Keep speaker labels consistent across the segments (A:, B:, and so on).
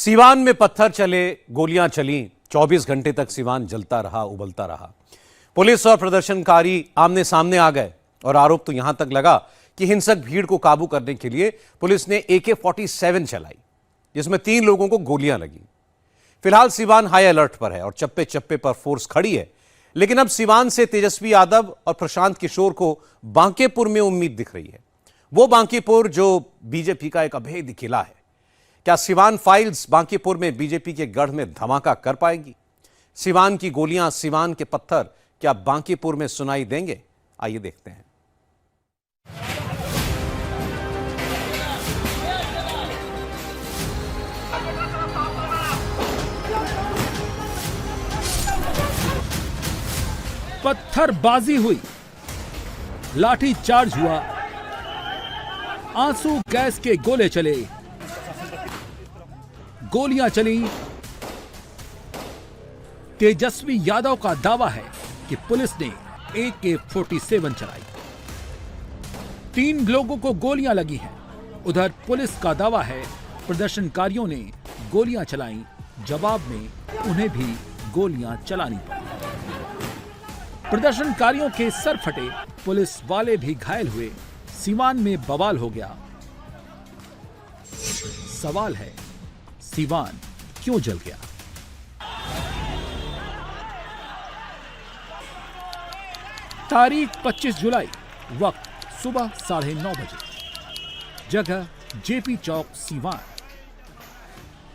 A: सीवान में पत्थर चले, गोलियां चली, 24 घंटे तक सीवान जलता रहा, उबलता रहा। पुलिस और प्रदर्शनकारी आमने सामने आ गए और आरोप तो यहां तक लगा कि हिंसक भीड़ को काबू करने के लिए पुलिस ने AK-47 चलाई, जिसमें 3 लोगों को गोलियां लगी। फिलहाल सीवान हाई अलर्ट पर है और चप्पे चप्पे पर फोर्स खड़ी है, लेकिन अब सीवान से तेजस्वी यादव और प्रशांत किशोर को बांकीपुर में उम्मीद दिख रही है। वो बांकीपुर जो बीजेपी का एक अभेद्य किला है। क्या सीवान फाइल्स बांकीपुर में बीजेपी के गढ़ में धमाका कर पाएगी? सीवान की गोलियां, सीवान के पत्थर क्या बांकीपुर में सुनाई देंगे? आइए देखते हैं।
B: पत्थरबाजी हुई, लाठी चार्ज हुआ, आंसू गैस के गोले चले, गोलियां चली। तेजस्वी यादव का दावा है कि पुलिस ने AK-47 चलाई, 3 लोगों को गोलियां लगी हैं। उधर पुलिस का दावा है प्रदर्शनकारियों ने गोलियां चलाई, जवाब में उन्हें भी गोलियां चलानी पड़ी। प्रदर्शनकारियों के सर फटे, पुलिस वाले भी घायल हुए, सीवान में बवाल हो गया। सवाल है, सीवान क्यों जल गया? तारीख 25 जुलाई, वक्त सुबह 9:30 बजे, जगह JP चौक, सीवान।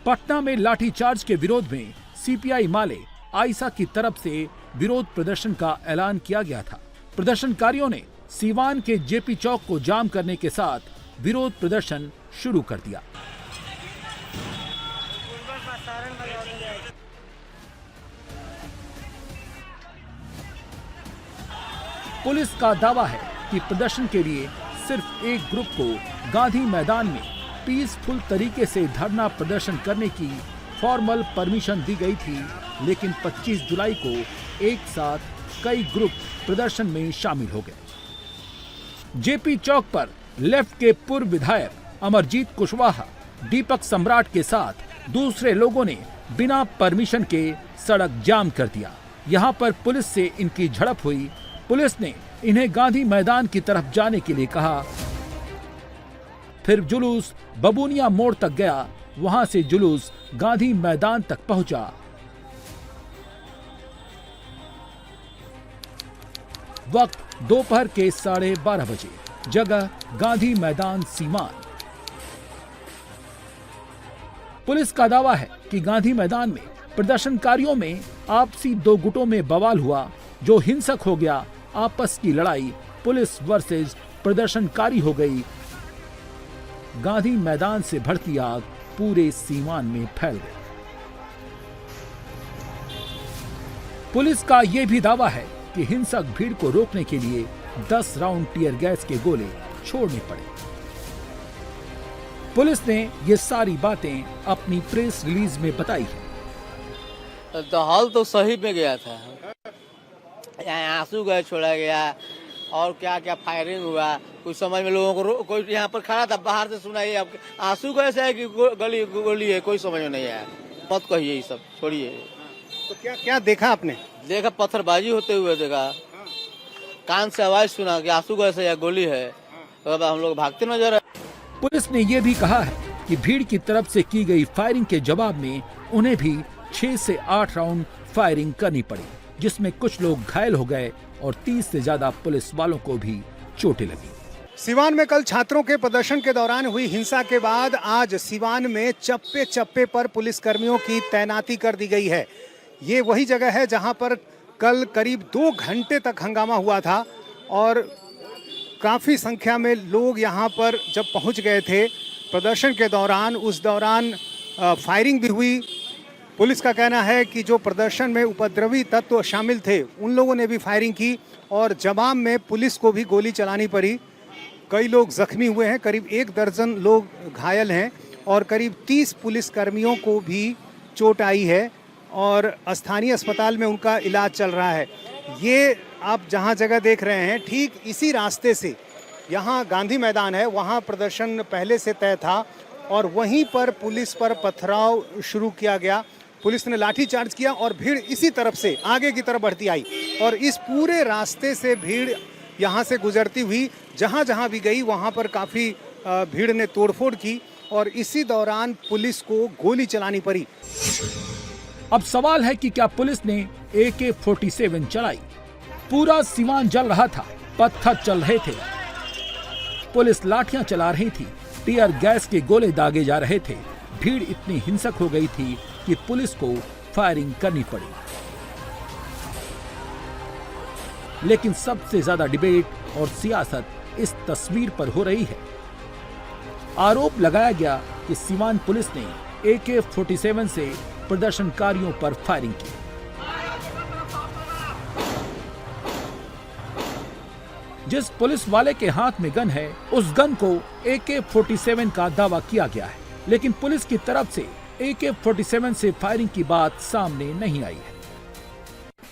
B: पटना में लाठीचार्ज के विरोध में CPI माले आइसा की तरफ से विरोध प्रदर्शन का ऐलान किया गया था। प्रदर्शनकारियों ने सीवान के JP चौक को जाम करने के साथ विरोध प्रदर्शन शुरू कर दिया। पुलिस का दावा है कि प्रदर्शन के लिए सिर्फ एक ग्रुप को गांधी मैदान में पीसफुल तरीके से धरना प्रदर्शन करने की फॉर्मल परमिशन दी गई थी, लेकिन 25 जुलाई को एक साथ कई ग्रुप प्रदर्शन में शामिल हो गए। JP चौक पर लेफ्ट के पूर्व विधायक अमरजीत कुशवाहा, दीपक सम्राट के साथ दूसरे लोगों ने बिना परमिशन के सड़क जाम कर दिया। यहां पर पुलिस से इनकी झड़प हुई। पुलिस ने इन्हें गांधी मैदान की तरफ जाने के लिए कहा। फिर जुलूस बबूनिया मोड़ तक गया, वहां से जुलूस गांधी मैदान तक पहुंचा। वक्त दोपहर के 12:30 बजे, जगह गांधी मैदान, सीवान। पुलिस का दावा है कि गांधी मैदान में प्रदर्शनकारियों में आपसी 2 गुटों में बवाल हुआ, जो हिंसक हो गया। आपस की लड़ाई पुलिस वर्सेस प्रदर्शनकारी हो गई। गांधी मैदान से भड़की आग पूरे सीवान में फैल गई। पुलिस का यह भी दावा है कि हिंसक भीड़ को रोकने के लिए 10 राउंड टीयर गैस के गोले छोड़ने पड़े। पुलिस ने ये सारी बातें अपनी प्रेस रिलीज में बताई है।
C: हाल तो सही में गया था, आंसू गैस छोड़ा गया और क्या क्या फायरिंग हुआ, कुछ समझ में लोगों को कोई यहाँ पर खड़ा था, बाहर से सुनाइए अब आंसू गैस है कि गोली है, कोई समझ में नहीं आया। मत कहिए, ये सब छोड़िए।
D: तो क्या क्या देखा आपने?
C: देखा पत्थरबाजी होते हुए, देखा कान से आवाज सुना कि आंसू गैस है या गोली है, तो अब हम लोग भागते नजर आए।
B: पुलिस ने यह भी कहा है कि भीड़ की तरफ से की गई फायरिंग के जवाब में उन्हें भी 6 से 8 राउंड फायरिंग करनी पड़ी, जिसमें कुछ लोग घायल हो गए और 30 से ज्यादा पुलिस वालों को भी चोटें लगी।
D: सीवान में कल छात्रों के प्रदर्शन के दौरान हुई हिंसा के बाद आज सीवान में चप्पे चप्पे पर पुलिस कर्मियों की तैनाती कर दी गई है। ये वही जगह है जहां पर कल करीब 2 घंटे तक हंगामा हुआ था और काफ़ी संख्या में लोग यहां पर जब पहुंच गए थे प्रदर्शन के दौरान, उस दौरान फायरिंग भी हुई। पुलिस का कहना है कि जो प्रदर्शन में उपद्रवी तत्व शामिल थे उन लोगों ने भी फायरिंग की और जवाब में पुलिस को भी गोली चलानी पड़ी। कई लोग जख्मी हुए हैं, करीब 1 दर्जन लोग घायल हैं और करीब 30 पुलिस कर्मियों को भी चोट आई है और स्थानीय अस्पताल में उनका इलाज चल रहा है। ये आप जहां जगह देख रहे हैं, ठीक इसी रास्ते से यहाँ गांधी मैदान है, वहाँ प्रदर्शन पहले से तय था और वहीं पर पुलिस पर पथराव शुरू किया गया। पुलिस ने लाठीचार्ज किया और भीड़ इसी तरफ से आगे की तरफ बढ़ती आई और इस पूरे रास्ते से भीड़ यहाँ से गुजरती हुई जहाँ जहाँ भी गई वहाँ पर काफ़ी भीड़ ने तोड़फोड़ की और इसी दौरान पुलिस को गोली चलानी पड़ी।
B: अब सवाल है कि क्या पुलिस ने AK-47 चलाई? पूरा सीवान जल रहा था, पत्थर चल रहे थे, पुलिस लाठियां चला रही थी, टीयर गैस के गोले दागे जा रहे थे। भीड़ इतनी हिंसक हो गई थी कि पुलिस को फायरिंग करनी पड़ी। लेकिन सबसे ज्यादा डिबेट और सियासत इस तस्वीर पर हो रही है। आरोप लगाया गया कि सीवान पुलिस ने AK-47 से प्रदर्शनकारियों पर फायरिंग की। जिस पुलिस वाले के हाथ में गन है, उस गन को AK-47 का दावा किया गया है, लेकिन पुलिस की तरफ से AK-47 से फायरिंग की बात सामने नहीं आई है।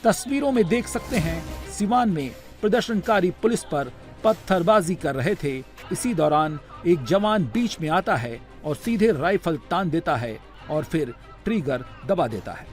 B: तस्वीरों में देख सकते हैं, सीवान में प्रदर्शनकारी पुलिस पर पत्थरबाजी कर रहे थे। इसी दौरान एक जवान बीच में आता है और सीधे राइफल तान देता है और फिर ट्रिगर दबा देता है।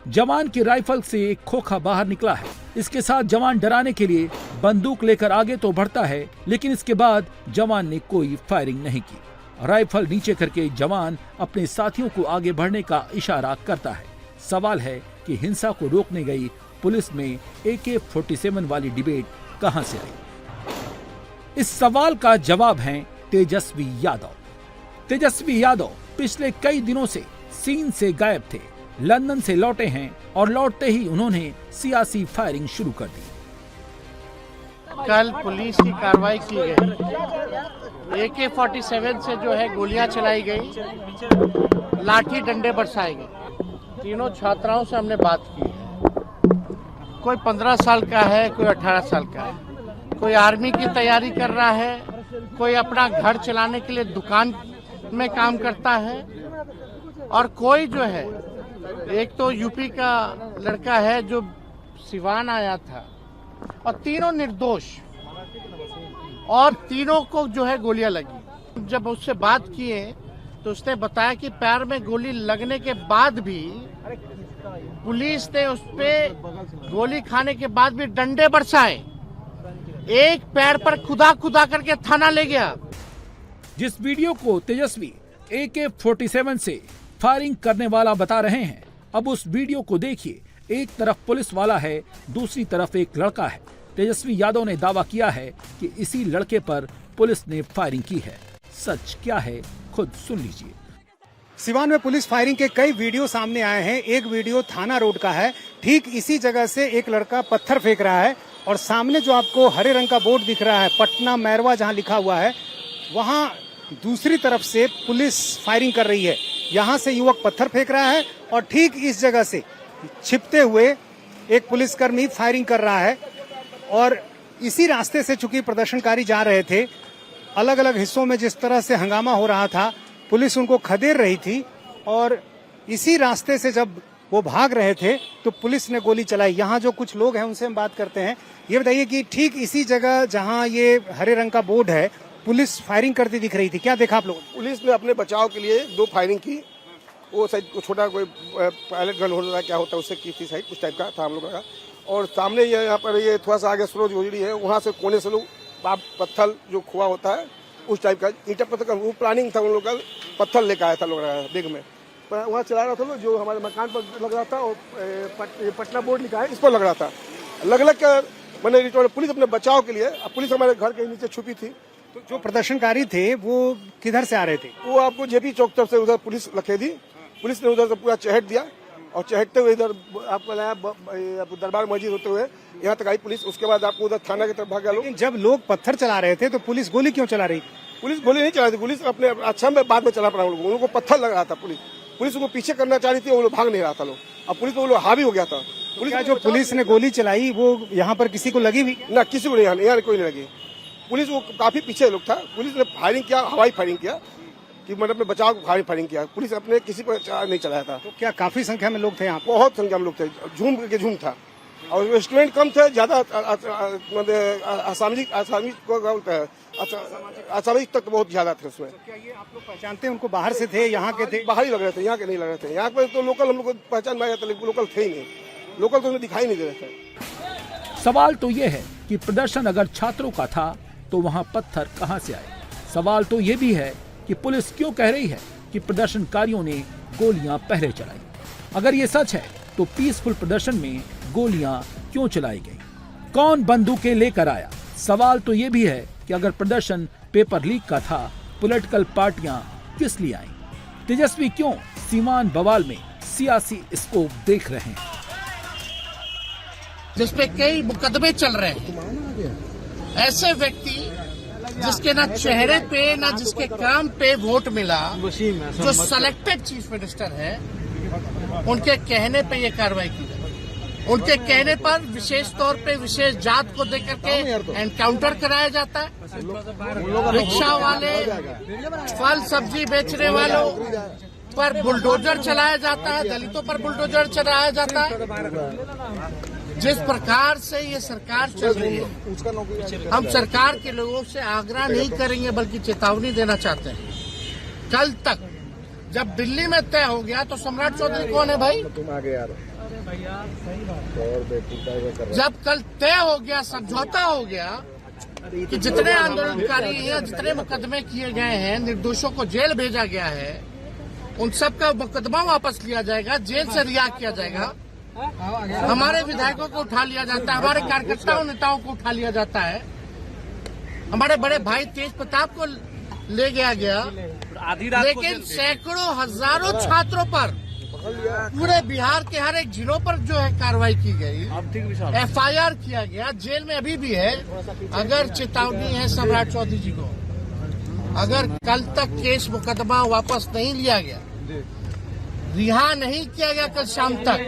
B: जवान की राइफल से एक खोखा बाहर निकला है। इसके साथ जवान डराने के लिए बंदूक लेकर आगे तो बढ़ता है, लेकिन इसके बाद जवान ने कोई फायरिंग नहीं की। राइफल नीचे करके जवान अपने साथियों को आगे बढ़ने का इशारा करता है। सवाल है कि हिंसा को रोकने गई पुलिस में AK-47 वाली डिबेट कहां से आई? इस सवाल का जवाब है तेजस्वी यादव। तेजस्वी यादव पिछले कई दिनों से सीन से गायब थे। लंदन से लौटे हैं और लौटते ही उन्होंने सियासी फायरिंग शुरू कर दी।
E: कल पुलिस की कार्रवाई की गई, AK-47 से जो है गोलियां चलाई गई, लाठी डंडे बरसाए गए। तीनों छात्राओं से हमने बात की है। कोई 15 साल का है, कोई 18 साल का है, कोई आर्मी की तैयारी कर रहा है, कोई अपना घर चलाने के लिए दुकान में काम करता है, और कोई जो है एक तो यूपी का लड़का है जो सिवान आया था, और तीनों निर्दोष, और तीनों को जो है गोलियां लगी। जब उससे बात किए तो उसने बताया कि पैर में गोली लगने के बाद भी पुलिस ने उस पे गोली खाने के बाद भी डंडे बरसाए, एक पैर पर खुदा खुदा करके थाना ले गया।
B: जिस वीडियो को तेजस्वी AK-47 से फायरिंग करने वाला बता रहे हैं, अब उस वीडियो को देखिए। एक तरफ पुलिस वाला है, दूसरी तरफ एक लड़का है। तेजस्वी यादव ने दावा किया है कि इसी लड़के पर पुलिस ने फायरिंग की है। सच क्या है, खुद सुन लीजिए।
D: सिवान में पुलिस फायरिंग के कई वीडियो सामने आए हैं। एक वीडियो थाना रोड का है। ठीक इसी जगह से एक लड़का पत्थर फेंक रहा है और सामने जो आपको हरे रंग का बोर्ड दिख रहा है, पटना मैरवा जहां लिखा हुआ है, वहां दूसरी तरफ से पुलिस फायरिंग कर रही है। यहां से युवक पत्थर फेंक रहा है और ठीक इस जगह से छिपते हुए एक पुलिसकर्मी फायरिंग कर रहा है। और इसी रास्ते से चूंकि प्रदर्शनकारी जा रहे थे, अलग अलग हिस्सों में जिस तरह से हंगामा हो रहा था, पुलिस उनको खदेड़ रही थी और इसी रास्ते से जब वो भाग रहे थे तो पुलिस ने गोली चलाई। यहाँ जो कुछ लोग हैं उनसे हम बात करते हैं। ये बताइए कि ठीक इसी जगह जहाँ ये हरे रंग का बोर्ड है, पुलिस फायरिंग करती दिख रही थी, क्या देखा आप लोगों ने?
F: पुलिस ने अपने बचाव के लिए 2 फायरिंग की। वो शायद छोटा कोई पायलट गन होता है, क्या होता है, उससे की थी शायद, कुछ टाइप का था हम लोगों का। और सामने यहाँ पर ये थोड़ा सा आगे सरोज गोजरी है, वहाँ से कोने से लोग पत्थर जो खुआ होता है उस टाइप का ईंटा पत्थर का वो प्लानिंग था उन लोग का, पत्थर लेकर आया था लोग बैग में, वहाँ चला रहा था लोग, जो हमारे मकान पर लग रहा था और पटना बोर्ड लिखा है इस पर लग रहा था। अलग अलग मैंने पुलिस अपने बचाव के लिए, पुलिस हमारे घर के नीचे छुपी थी।
D: तो जो प्रदर्शनकारी थे वो किधर से आ रहे थे?
F: वो आपको जेपी चौक तरफ से उधर पुलिस रखे थी। पुलिस ने उधर से पूरा चहट दिया और चहटते हुए इधर आपको लाया दरबार मस्जिद होते हुए यहाँ तक आई पुलिस। उसके बाद आपको उधर थाना की तरफ भागा लोग।
D: जब लोग पत्थर चला रहे थे तो पुलिस गोली क्यों चला रही थी?
F: पुलिस गोली नहीं चला रही थी, पुलिस अपने अच्छा में बाद में चला पड़ा। उन लोगों को पत्थर लग रहा था, पुलिस उनको पीछे करना चाह रही थी, वो लोग भाग नहीं रहा था लोग। अब पुलिस पे वो लोग हावी हो गया था।
D: पुलिस ने गोली चलाई वो यहाँ पर किसी को लगी भी?
F: ना, किसी को नहीं, यहाँ कोई नहीं लगी। पुलिस वो काफी पीछे लोग था। पुलिस ने फायरिंग किया, हवाई फायरिंग किया कि मतलब अपने बचाव को हवाई फायरिंग किया। पुलिस अपने किसी पर नहीं चलाया था।
D: तो क्या काफी संख्या में लोग थे यहाँ?
F: बहुत संख्या में लोग थे, झूम के झूम था। और स्टूडेंट कम थे, ज्यादा मतलब असामयिक को क्या बोलते हैं, असामयिक तक बहुत ज्यादा थे उसमें।
D: क्या ये आप लोग पहचानते हैं उनको? बाहर से थे, यहाँ के थे?
F: बाहर ही लग रहे थे, यहाँ के नहीं लग रहे थे। यहाँ पे तो लोकल हम लोग को पहचान में आया था, लेकिन लोकल थे ही नहीं, लोकल तो उन्हें दिखाई नहीं दे रहे थे।
B: सवाल तो ये है कि प्रदर्शन अगर छात्रों का था तो वहां पत्थर कहां से आए। सवाल तो ये भी है कि पुलिस क्यों कह रही है कि प्रदर्शनकारियों ने गोलियां पहले चलाई। अगर ये सच है तो पीसफुल प्रदर्शन में गोलियां क्यों चलाई गई, कौन बंदूकें लेकर आया। सवाल तो ये भी है कि अगर प्रदर्शन पेपर लीक का था, पॉलिटिकल पार्टियां किस लिए आई। तेजस्वी क्यों सीमान बवाल में सियासी स्कोप देख रहे हैं।
E: जिसपे कई मुकदमे चल रहे हैं, ऐसे व्यक्ति जिसके ना चेहरे पे ना जिसके काम पे वोट मिला, जो सेलेक्टेड चीफ मिनिस्टर है, उनके कहने पे ये कार्रवाई की जाए। उनके कहने पर विशेष तौर पे विशेष जात को देकर के एनकाउंटर कराया जाता है। रिक्शा वाले, फल सब्जी बेचने वालों पर बुलडोजर चलाया जाता है, दलितों पर बुलडोजर चलाया जाता है। जिस प्रकार से ये सरकार चल रही है, हम सरकार के लोगों से आग्रह नहीं करेंगे बल्कि चेतावनी देना चाहते हैं। कल तक जब दिल्ली में तय हो गया तो सम्राट चौधरी कौन है भाई? जब कल तय हो गया, समझौता हो गया कि जितने आंदोलनकारी हैं, जितने मुकदमे किए गए हैं, निर्दोषों को जेल भेजा गया है, उन सब का मुकदमा वापस लिया जाएगा, जेल से रिहा किया जाएगा। हमारे विधायकों को उठा लिया जाता है, हमारे कार्यकर्ताओं नेताओं को उठा लिया जाता है, हमारे बड़े भाई तेज प्रताप को ले गया गया, लेकिन सैकड़ों हजारों छात्रों पर, पूरे बिहार के हर एक जिलों पर जो है कार्रवाई की गई, FIR किया गया, जेल में अभी भी है। अगर चेतावनी है सम्राट चौधरी जी को, अगर कल तक केस मुकदमा वापस नहीं लिया गया, रिहा नहीं किया गया कल शाम तक,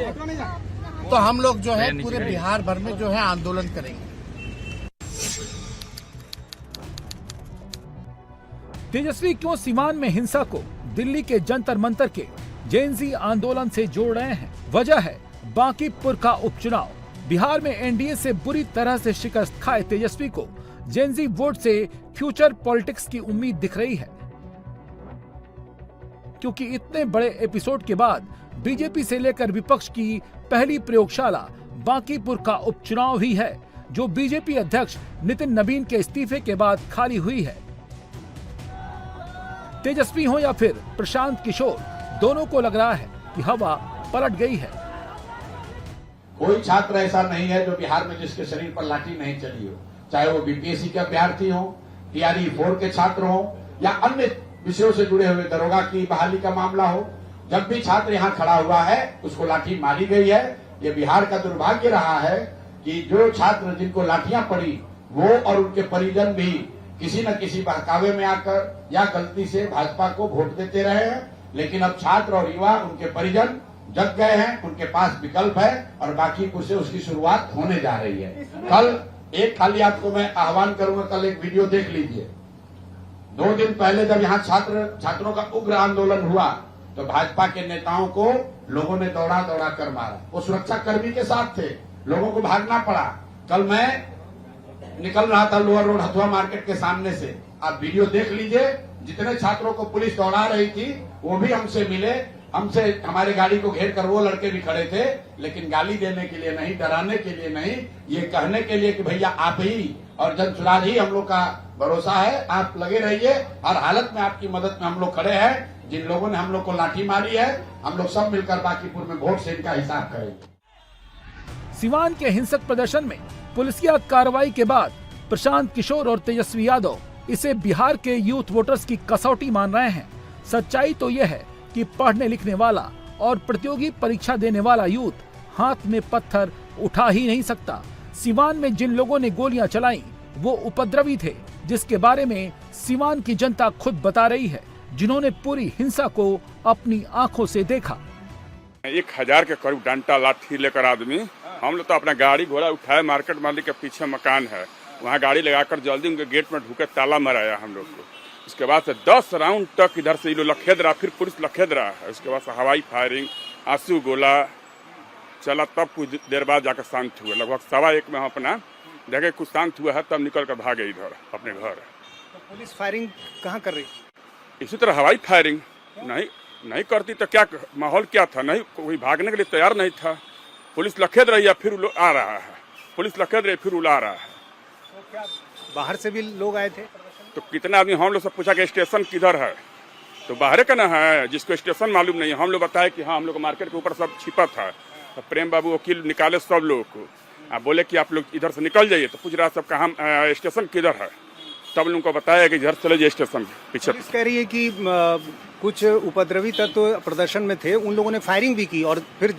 E: तो हम लोग जो है पूरे बिहार भर में जो है आंदोलन करेंगे।
B: तेजस्वी क्यों सीवान में हिंसा को दिल्ली के जंतर मंतर के जेएनजी आंदोलन से जोड़ रहे हैं? वजह है बांकीपुर का उपचुनाव। बिहार में एनडीए से बुरी तरह से शिकस्त खाए तेजस्वी को जेएनजी वोट से फ्यूचर पॉलिटिक्स की उम्मीद दिख रही है, क्योंकि इतने बड़े एपिसोड के बाद बीजेपी से लेकर विपक्ष की पहली प्रयोगशाला बांकीपुर का उपचुनाव ही है, जो बीजेपी अध्यक्ष नितिन नवीन के इस्तीफे के बाद खाली हुई है। तेजस्वी हो या फिर प्रशांत किशोर, दोनों को लग रहा है कि हवा पलट गई है।
G: कोई छात्र ऐसा नहीं है जो बिहार में जिसके शरीर पर लाठी नहीं चली हो, चाहे वो बीपीएससी के अभ्यर्थी हो, TRE 4 के छात्र हो, या अन्य विषयों से जुड़े हुए दरोगा की बहाली का मामला हो। जब भी छात्र यहाँ खड़ा हुआ है उसको लाठी मारी गई है। ये बिहार का दुर्भाग्य रहा है कि जो छात्र जिनको लाठियां पड़ी वो और उनके परिजन भी किसी न किसी बहकावे में आकर या गलती से भाजपा को वोट देते रहे हैं। लेकिन अब छात्र और युवा, उनके परिजन जग गए हैं, उनके पास विकल्प है और बांकीपुर से उसकी शुरुआत होने जा रही है। कल एक खाली आपको मैं आह्वान करूंगा, कल एक वीडियो देख लीजिए। 2 दिन पहले जब यहाँ छात्रों का उग्र आंदोलन हुआ तो भाजपा के नेताओं को लोगों ने दौड़ा दौड़ा कर मारा। वो सुरक्षा कर्मी के साथ थे, लोगों को भागना पड़ा। कल मैं निकल रहा था लोअर रोड हथुआ मार्केट के सामने से, आप वीडियो देख लीजिए। जितने छात्रों को पुलिस दौड़ा रही थी वो भी हमसे मिले, हमसे हमारे गाड़ी को घेर कर वो लड़के भी खड़े थे, लेकिन गाली देने के लिए नहीं, डराने के लिए नहीं, ये कहने के लिए कि भैया आप ही और जनसुराज ही हम लोग का भरोसा है, आप लगे रहिए, हर हालत में आपकी मदद में हम लोग खड़े हैं। जिन लोगों ने हम लोग को लाठी मारी है, हम लोग सब मिलकर बांकीपुर में वोट से इनका हिसाब करेंगे।
B: सिवान के हिंसक प्रदर्शन में पुलिसिया कार्रवाई के बाद प्रशांत किशोर और तेजस्वी यादव इसे बिहार के यूथ वोटर्स की कसौटी मान रहे हैं। सच्चाई तो यह है कि पढ़ने लिखने वाला और प्रतियोगी परीक्षा देने वाला यूथ हाथ में पत्थर उठा ही नहीं सकता। सिवान में जिन लोगों ने गोलियां चलाई वो उपद्रवी थे, जिसके बारे में सिवान की जनता खुद बता रही है, जिन्होंने पूरी हिंसा को अपनी आंखों से देखा।
H: 1000 के करीब डंडा लाठी लेकर आदमी, हम लोग तो अपना गाड़ी घोड़ा उठाए, मार्केट मालिक के पीछे मकान है, वहाँ गाड़ी लगाकर जल्दी उनके गेट में ढुके ताला मराया हम लोग को। उसके बाद से 10 राउंड तक इधर से ये लोग लखेद रहा, फिर पुलिस लखेद रहा है। उसके बाद से हवाई फायरिंग, आंसू गोला, चला तब कुछ देर बाद जाकर शांत हुआ। लगभग 1:15 में हम अपना देखे कुछ शांत हुआ है, तब निकल कर भागे इधर अपने घर।
D: तो पुलिस फायरिंग कहाँ कर रही?
H: इसी तरह हवाई फायरिंग नहीं करती तो क्या माहौल क्या था, नहीं कोई भागने के लिए तैयार नहीं था। पुलिस लखेद रही है, फिर आ रहा है, पुलिस लखेद रही फिर उड़ा रहा है।
D: तो क्या बाहर से भी लोग आए थे?
H: तो कितना आदमी, हम लोग से पूछा कि स्टेशन किधर है, तो बाहर का ना है, जिसको स्टेशन मालूम नहीं है। हम लोग बताए कि हाँ हम लोग मार्केट के ऊपर सब छिपा था। तो प्रेम बाबू वकील निकाले सब लोगों को, आप बोले कि आप लोग इधर से निकल जाइए। तो पूछ रहा सब कहाँ स्टेशन किधर है, तब लोगों को बताया कि इधर चले जाइए स्टेशन पीछे।
D: पुलिस कह रही है कि कुछ उपद्रवी तत्व प्रदर्शन में थे, उन लोगों ने फायरिंग भी की और फिर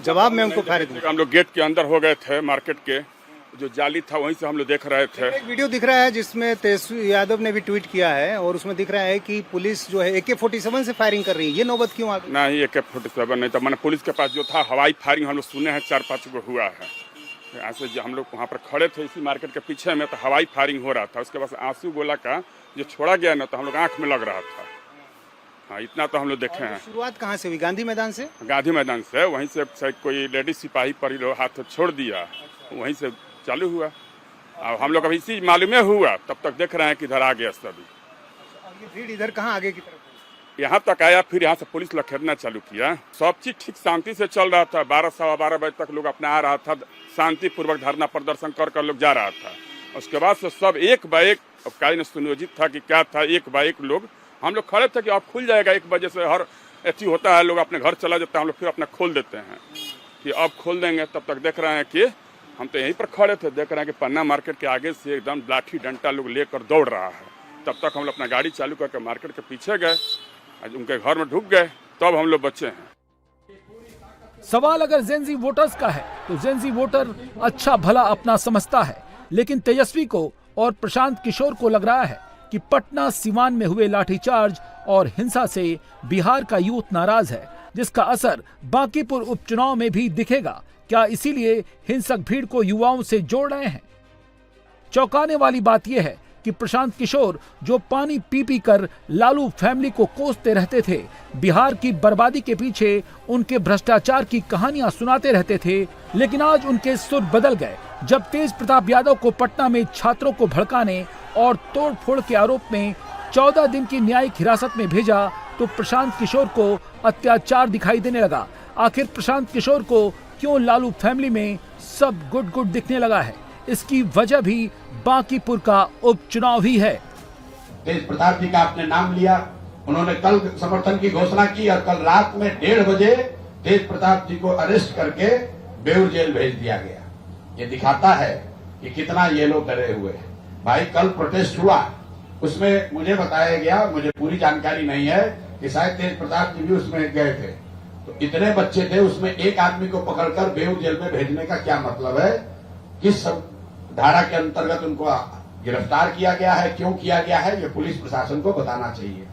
D: जवाब में उनको फायरिंग।
H: हम लोग गेट के अंदर हो गए थे, मार्केट के जो जाली था वहीं से हम लोग देख रहे थे।
D: एक वीडियो दिख रहा है जिसमें तेजस्वी यादव ने भी ट्वीट किया है और उसमें दिख रहा है कि पुलिस जो है AK-47 से फायरिंग कर रही है। ये नौबत क्यों आ गई?
H: नहीं AK-47 नहीं था, मैंने पुलिस के पास जो था हवाई फायरिंग हम लोग सुने हैं 4-5 को हुआ है। ऐसे जो हम लोग वहाँ पर खड़े थे इसी मार्केट के पीछे में, तो हवाई फायरिंग हो रहा था। उसके बाद आंसू गोला का जो छोड़ा गया ना, तो हम लोग आँख में लग रहा था। हाँ इतना तो हम लोग देखे हैं।
D: शुरुआत कहाँ से हुई? गांधी मैदान से?
H: गांधी मैदान से, वहीं से शायद कोई लेडीज सिपाही पर ही हाथ छोड़ दिया, वहीं से चालू हुआ। अब हम लोग अभी इसी मालूम हुआ, तब तक देख रहे हैं कि इधर आ गया सभी।
D: ये भीड़ इधर कहाँ आगे की तरफ?
H: यहाँ तक आया, फिर यहाँ से पुलिस लखेरना चालू किया। सब चीज ठीक शांति से चल रहा था। 12-12:15 बजे तक लोग अपना आ रहा था, शांतिपूर्वक धरना प्रदर्शन कर लोग जा रहा था। उसके बाद से सब एक बार एक, अब कार्य सुनियोजित था कि क्या था, एक बार एक लोग, हम लोग खड़े थे कि अब खुल जाएगा 1 बजे से, हर अथी होता है, लोग अपने घर चला जाता है, हम लोग फिर अपना खोल देते हैं कि अब खोल देंगे। तब तक देख रहे हैं कि हम तो यहीं पर खड़े थे, देख रहे हैं कि पन्ना मार्केट के आगे से एकदम लाठी डंडा लोग लेकर दौड़ रहा है। तब तक हम लोग अपना गाड़ी चालू करके मार्केट के पीछे गए, उनके घर में ढुक गए, तब हम लोग बचे हैं।
B: सवाल अगर जेनजी वोटर्स का है तो जेनजी वोटर अच्छा भला अपना समझता है, लेकिन तेजस्वी को और प्रशांत किशोर को लग रहा है कि पटना सिवान में हुए लाठीचार्ज और हिंसा से बिहार का यूथ नाराज है, जिसका असर बांकीपुर उपचुनाव में भी दिखेगा। क्या इसीलिए हिंसक भीड़ को युवाओं से जोड़ रहे हैं? चौंकाने वाली बात यह है कि प्रशांत किशोर जो पानी पी पी कर लालू फैमिली को कोसते रहते थे, बिहार की बर्बादी के पीछे उनके भ्रष्टाचार की कहानियां सुनाते रहते थे, लेकिन आज उनके सुर बदल गए जब तेज प्रताप यादव को पटना में छात्रों को भड़काने और तोड़फोड़ के आरोप में 14 दिन की न्यायिक हिरासत में भेजा, तो प्रशांत किशोर को अत्याचार दिखाई देने लगा। आखिर प्रशांत किशोर को क्यों लालू फैमिली में सब गुड गुड दिखने लगा है? इसकी वजह भी बांकीपुर का उपचुनाव ही है।
G: तेज प्रताप जी का आपने नाम लिया, उन्होंने कल समर्थन की घोषणा की और कल रात में 1:30 बजे तेज प्रताप जी को अरेस्ट करके बेऊर जेल भेज दिया गया। ये दिखाता है कि कितना ये लोग डरे हुए हैं। भाई कल प्रोटेस्ट हुआ, उसमें मुझे बताया गया, मुझे पूरी जानकारी नहीं है कि शायद तेज प्रताप जी भी उसमें गए थे। तो इतने बच्चे थे, उसमें एक आदमी को पकड़कर बेऊर जेल में भेजने का क्या मतलब है? किस धारा के अंतर्गत उनको गिरफ्तार किया गया है, क्यों किया गया है, ये पुलिस प्रशासन को बताना चाहिए।